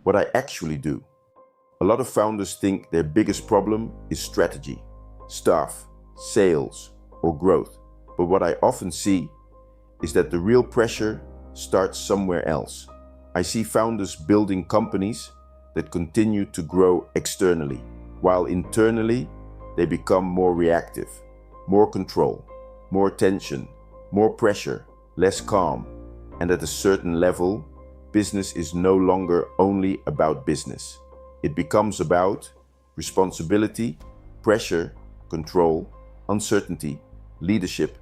What I actually do. A lot of founders think their biggest problem is strategy, staff, sales, or growth. But what I often see is that the real pressure starts somewhere else. I see founders building companies that continue to grow externally, while internally they become more reactive, more control, more tension, more pressure, less calm, and at a certain level, business is no longer only about business. It becomes about responsibility, pressure, control, uncertainty, leadership,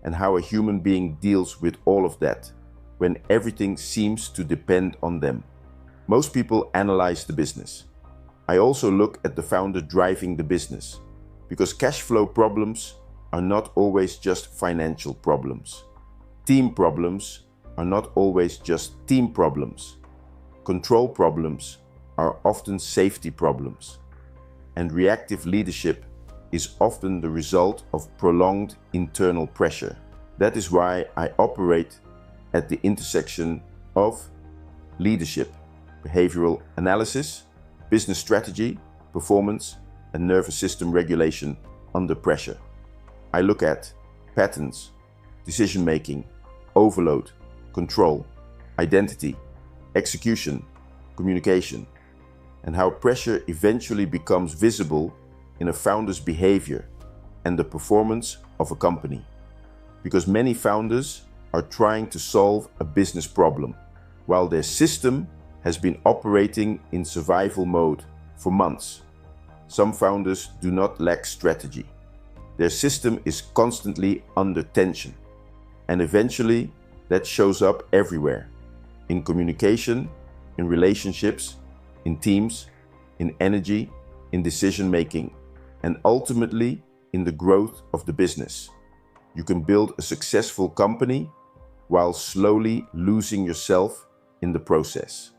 and how a human being deals with all of that when everything seems to depend on them. Most people analyze the business. I also look at the founder driving the business, because cash flow problems are not always just financial problems. Team problems are not always just team problems. Control problems are often safety problems. And reactive leadership is often the result of prolonged internal pressure. That is why I operate at the intersection of leadership, behavioral analysis, business strategy, performance, and nervous system regulation under pressure. I look at patterns, decision-making, overload, control, identity, execution, communication, and how pressure eventually becomes visible in a founder's behavior and the performance of a company. Because many founders are trying to solve a business problem, while their system has been operating in survival mode for months. Some founders do not lack strategy. Their system is constantly under tension, and eventually that shows up everywhere, in communication, in relationships, in teams, in energy, in decision-making, and ultimately in the growth of the business. You can build a successful company while slowly losing yourself in the process.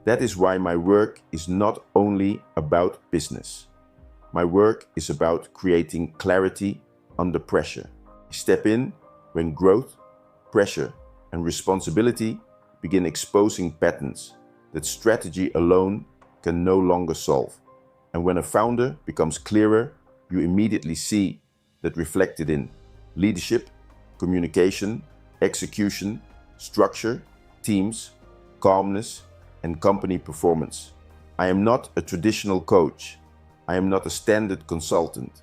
That is why my work is not only about business. My work is about creating clarity under pressure. Step in when growth, pressure, and responsibility begin exposing patterns that strategy alone can no longer solve. And when a founder becomes clearer, you immediately see that reflected in leadership, communication, execution, structure, teams, calmness, and company performance. I am not a traditional coach. I am not a standard consultant.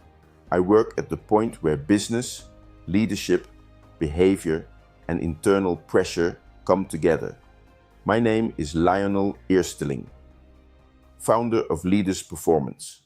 I work at the point where business, leadership, behavior, and internal pressure come together. My name is Lionel Eersteling, founder of Leaders Performance.